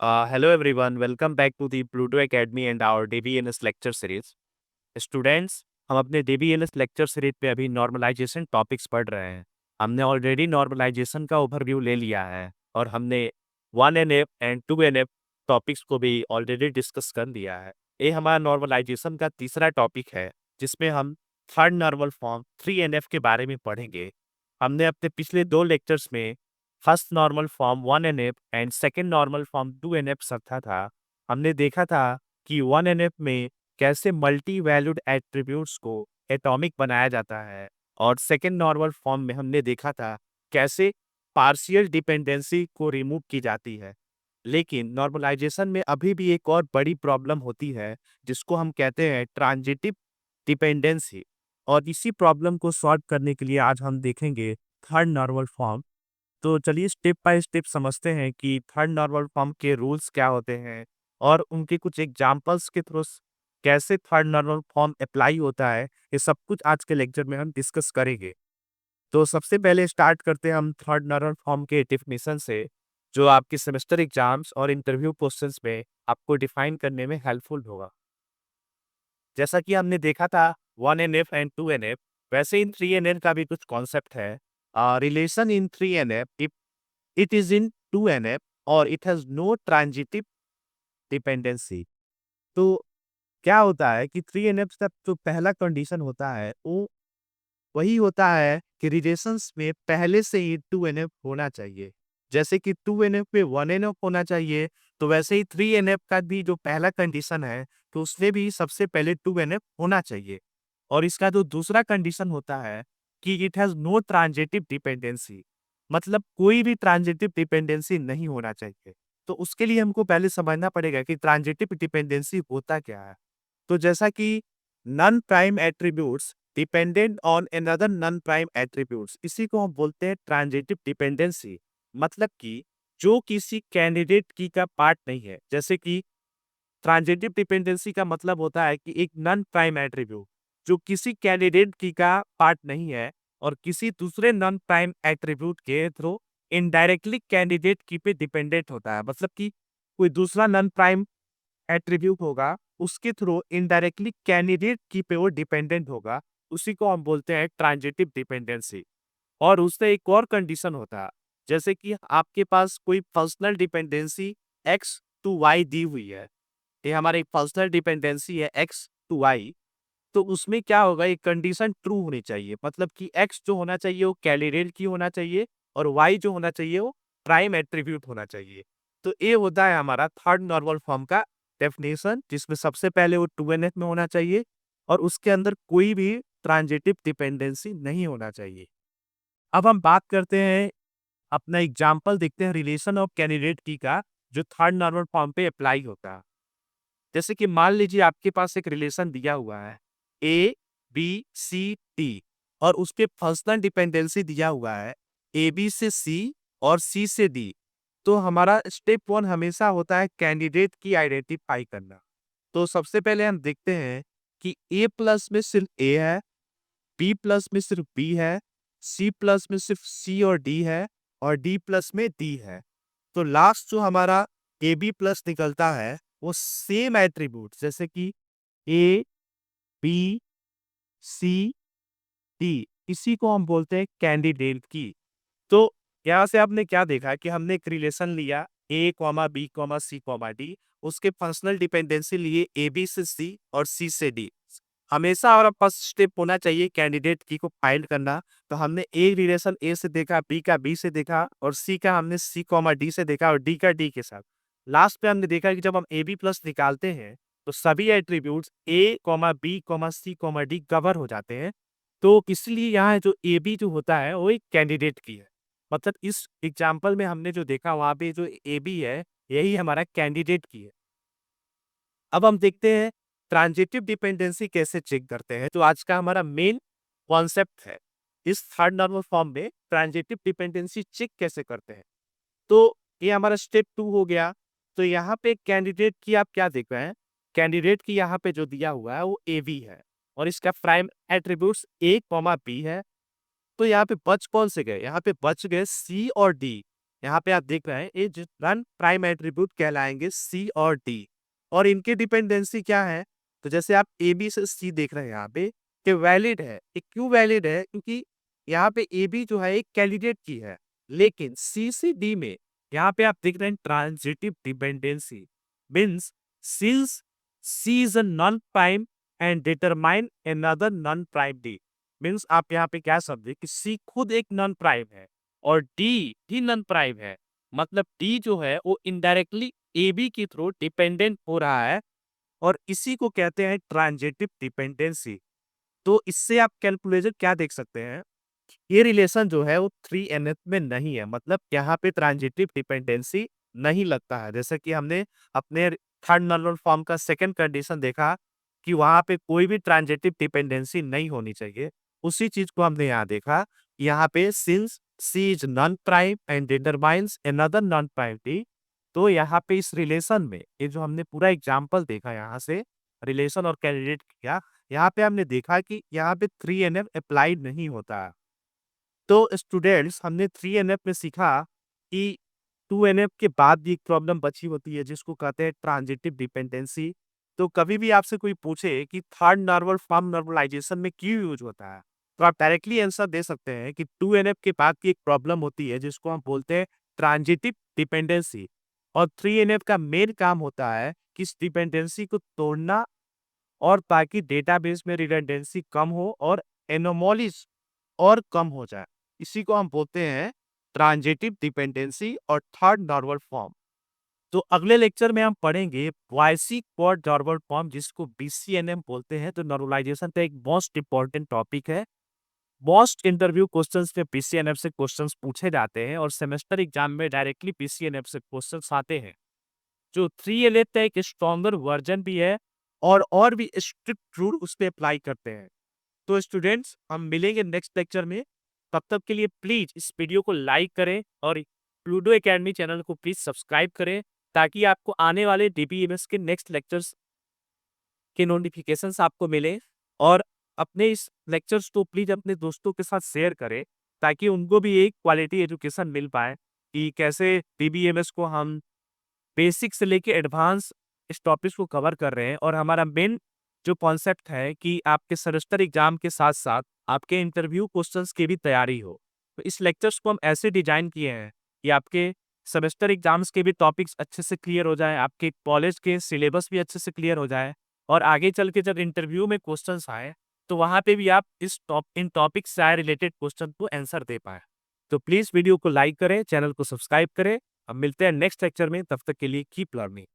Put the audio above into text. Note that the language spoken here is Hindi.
Hello everyone, welcome back to the Pluto Academy and our DBNS lecture series. Students, हम अपने DBNS लेक्चर सीरीज पे अभी नॉर्मलाइजेशन टॉपिक्स पढ़ रहे हैं। हमने ऑलरेडी नॉर्मलाइजेशन का ओवरव्यू ले लिया है और हमने 1NF एंड 2NF टॉपिक्स को भी ऑलरेडी डिस्कस कर लिया है। ये हमारा नॉर्मलाइजेशन का तीसरा टॉपिक है, जिसमें हम थर्ड नॉर्मल फॉर्म 3NF के बारे में पढ़ेंगे। हमने अपने पिछले 2 लेक्चर्स में first normal form 1NF and second normal form 2NF समझा था। हमने देखा था कि 1NF में कैसे मल्टी वैल्यूड एट्रीब्यूट्स को एटॉमिक बनाया जाता है, और सेकेंड नॉर्मल फॉर्म में हमने देखा था कैसे पार्शियल डिपेंडेंसी को रिमूव की जाती है। लेकिन नॉर्मलाइजेशन में अभी भी एक और बड़ी प्रॉब्लम होती है, जिसको हम कहते हैं ट्रांजिटिव डिपेंडेंसी। और इसी प्रॉब्लम को सॉल्व करने के लिए आज हम देखेंगे थर्ड नॉर्मल फॉर्म। तो चलिए स्टेप बाय स्टेप समझते हैं कि थर्ड नॉर्मल फॉर्म के रूल्स क्या होते हैं और उनके कुछ एग्जांपल्स के थ्रू कैसे थर्ड नॉर्मल फॉर्म अप्लाई होता है। ये सब कुछ आज के लेक्चर में हम डिस्कस करेंगे। तो सबसे पहले स्टार्ट करते हैं हम थर्ड नॉर्मल फॉर्म के डेफिनेशन से, जो आपके सेमेस्टर एग्जाम्स और इंटरव्यू क्वेश्चंस में आपको डिफाइन करने में हेल्पफुल होगा। जैसा कि हमने देखा था 1NF एंड 2NF, वैसे इन 3NF का भी कुछ कॉन्सेप्ट है। Relation in 3NF if it is in 2NF और it has no transitive dependency. तो क्या होता है कि 3NF का जो पहला कंडीशन होता है वो वही होता है कि रिलेशंस में पहले से ही 2NF होना चाहिए। जैसे कि 2NF में 1NF होना चाहिए, तो वैसे ही 3NF का भी जो पहला कंडीशन है, तो उसमें भी सबसे पहले 2NF होना चाहिए। और इसका जो दूसरा कंडीशन होता है कि it has no transitive dependency, मतलब कोई भी ट्रांजिटिव डिपेंडेंसी नहीं होना चाहिए। तो उसके लिए हमको पहले समझना पड़ेगा कि ट्रांजिटिव डिपेंडेंसी होता क्या है। तो जैसा कि non prime attributes dependent on another non prime attributes, इसी को हम बोलते हैं ट्रांजिटिव डिपेंडेंसी। मतलब कि जो किसी कैंडिडेट की का पार्ट नहीं है। जैसे कि ट्रांजिटिव डिपेंडेंसी का मतलब होता है कि एक नॉन प्राइम एट्रीब्यूट जो किसी कैंडिडेट की का पार्ट नहीं है और किसी दूसरे नॉन प्राइम एट्रीब्यूट के थ्रू इनडायरेक्टली कैंडिडेट की पे डिपेंडेंट होता है। मतलब कि कोई दूसरा नॉन प्राइम एट्रीब्यूट होगा, उसके थ्रू इनडायरेक्टली कैंडिडेट की पे वो डिपेंडेंट होगा, उसी को हम बोलते हैं ट्रांजिटिव डिपेंडेंसी। और उससे एक और कंडीशन होता है, जैसे कि आपके पास कोई functional dependency X to Y दी हुई है। ये हमारी एक फंक्शनल डिपेंडेंसी है एक्स टू वाई। तो उसमें क्या होगा, एक कंडीशन ट्रू होनी चाहिए। मतलब कि एक्स जो होना चाहिए वो कैंडिडेट की होना चाहिए और वाई जो होना चाहिए वो प्राइम एट्रीब्यूट होना चाहिए। तो ये होता है हमारा थर्ड नॉर्मल फॉर्म का डेफिनेशन, जिसमें सबसे पहले वो 2NF में होना चाहिए और उसके अंदर कोई भी ट्रांजिटिव डिपेंडेंसी नहीं होना चाहिए। अब हम बात करते हैं, अपना एग्जाम्पल देखते हैं रिलेशन ऑफ कैंडिडेट की का, जो थर्ड नॉर्मल फॉर्म पे अप्लाई होता है। जैसे कि मान लीजिए आपके पास एक रिलेशन दिया हुआ है ABCD और उस पे फंक्शनल डिपेंडेंसी दिया हुआ है AB से C और C से D। तो हमारा स्टेप 1 हमेशा होता है कैंडिडेट की आइडेंटिफाई करना। तो सबसे पहले हम देखते हैं कि A प्लस में सिर्फ A है, B प्लस में सिर्फ B है, C प्लस में सिर्फ C और D है और D प्लस में D है। तो लास्ट जो हमारा AB प्लस निकलता है वो सेम एट्रीब्यूट, जैसे कि A, B, C, D, इसी को हम बोलते हैं कैंडिडेट की। तो यहाँ से आपने क्या देखा कि हमने एक रिलेशन लिया A, B, C, D, उसके फंक्शनल डिपेंडेंसी लिए AB से C और C से D। हमेशा और फर्स्ट स्टेप होना चाहिए कैंडिडेट की को फाइंड करना। तो हमने ए रिलेशन A से देखा, B का B से देखा और C का हमने C, D से देखा और D का D के साथ। लास्ट पे हमने देखा कि जब हम AB प्लस निकालते हैं तो सभी attributes A, B, C, D cover हो जाते हैं। तो इसलिए यहाँ जो AB जो होता है वो एक कैंडिडेट की है। मतलब इस एग्जाम्पल में हमने जो देखा वहाँ पे जो AB है यही हमारा कैंडिडेट की है। अब हम देखते हैं ट्रांजिटिव डिपेंडेंसी कैसे चेक करते हैं, तो आज का हमारा मेन कॉन्सेप्ट है। इस थर्ड नॉर्मल फॉर्म में ट्रांजिटिव डिपेंडेंसी चेक कैसे करते हैं। तो ये हमारा स्टेप 2 हो गया। तो यहाँ पे कैंडिडेट की आप क्या देख रहे हैं, कैंडिडेट की यहाँ पे जो दिया हुआ है वो AB है और इसका प्राइम एट्रीब्यूट्स A, B है। तो यहाँ पे बच कौन से गए, यहाँ पे बच गए C और D। यहाँ पे आप देख रहे हैं ये जो नॉन प्राइम एट्रीब्यूट कहलाएंगे सी और डी, और इनकी डिपेंडेंसी क्या है? तो जैसे आप ए बी से सी देख रहे हैं यहाँ पे कि वैलिड है। ये क्यों वैलिड है? क्योंकि यहाँ पे ए बी जो है एक कैंडिडेट की है, लेकिन सी से डी में यहाँ पे आप देख रहे हैं transitive dependency means since C is a non prime and determine another non prime D. Means आप यहाँ पे क्या समझे कि सी खुद एक नॉन प्राइम है और डी भी नॉन प्राइम है, मतलब डी जो है वो इनडायरेक्टली ए बी के थ्रू डिपेंडेंट हो रहा है, और इसी को कहते हैं ट्रांजिटिव डिपेंडेंसी। तो इससे आप कैलकुलेशन क्या देख सकते हैं? ये रिलेशन जो है वो 3NF में नहीं है, मतलब यहाँ पे ट्रांजिटिव डिपेंडेंसी नहीं लगता है। जैसे कि हमने अपने थर्ड नॉर्मल फॉर्म का सेकंड कंडीशन देखा कि वहां पे कोई भी ट्रांजिटिव डिपेंडेंसी नहीं होनी चाहिए। उसी चीज को हमने यहाँ देखा, यहाँ पे since C is non prime and determines another non prime T, तो यहाँ पे इस रिलेशन में ये जो हमने पूरा एग्जाम्पल देखा यहाँ से रिलेशन और कैंडिडेट किया, यहाँ पे हमने देखा कि यहाँ पे 3NF अप्लाइड नहीं होता है। तो स्टूडेंट्स हमने 3NF में सीखा कि 2NF के बाद भी एक प्रॉब्लम बची होती है जिसको कहते हैं ट्रांजिटिव डिपेंडेंसी। तो कभी भी आपसे कोई पूछे कि थर्ड नॉर्मल फॉर्म नॉर्मलाइजेशन में क्यों यूज होता है, तो आप डायरेक्टली आंसर दे सकते हैं कि 2NF के बाद की एक प्रॉब्लम होती है जिसको हम बोलते हैं ट्रांजिटिव डिपेंडेंसी, और 3NF का मेन काम होता है कि इस डिपेंडेंसी को तोड़ना और ताकि डेटाबेस में रिडंडेंसी कम हो और एनोमोलीज और कम हो जाए। इसी को हम बोलते हैं ट्रांजिटिव डिपेंडेंसी और थर्ड नॉर्मल फॉर्म। तो अगले लेक्चर में हम पढ़ेंगे वाइसी क्वाड नॉर्मल फॉर्म जिसको BCNM बोलते हैं। तो नॉर्मलाइजेशन का एक मोस्ट इंपॉर्टेंट टॉपिक है। मोस्ट इंटरव्यू क्वेश्चंस में BCNF से क्वेश्चंस पूछे जाते हैं और सेमेस्टर एग्जाम में डायरेक्टली BCNF से क्वेश्चंस आते हैं। जो 3LF का एक स्ट्रॉन्गर वर्जन भी है और भी स्ट्रिक्ट रूल उस पर अप्लाई करते हैं। तो स्टूडेंट्स हम मिलेंगे नेक्स्ट लेक्चर में, तब तक के लिए प्लीज इस वीडियो को लाइक करें और प्लूटो एकेडमी चैनल को प्लीज सब्सक्राइब करें ताकि आपको आने वाले DBMS के नेक्स्ट लेक्चर्स के नोटिफिकेशंस आपको मिले, और अपने इस लेक्चर्स को प्लीज अपने दोस्तों के साथ शेयर करें ताकि उनको भी एक क्वालिटी एजुकेशन मिल पाए कि कैसे DBMS को हम बेसिक से लेके एडवांस इस टॉपिक्स को कवर कर रहे हैं। और हमारा मेन जो कॉन्सेप्ट है कि आपके सेमेस्टर एग्जाम के साथ साथ आपके इंटरव्यू क्वेश्चंस की भी तैयारी हो। तो इस लेक्चर्स को हम ऐसे डिजाइन किए हैं कि आपके सेमेस्टर एग्जाम्स के भी टॉपिक्स अच्छे से क्लियर हो जाए, आपके कॉलेज के सिलेबस भी अच्छे से क्लियर हो जाए, और आगे चल के जब इंटरव्यू में क्वेश्चंस आए तो वहाँ पे भी आप इन टॉपिक से रिलेटेड क्वेश्चन को आंसर दे पाए। तो प्लीज़ वीडियो को लाइक करें, चैनल को सब्सक्राइब करें। अब मिलते हैं नेक्स्ट लेक्चर में, तब तक के लिए कीप लर्निंग।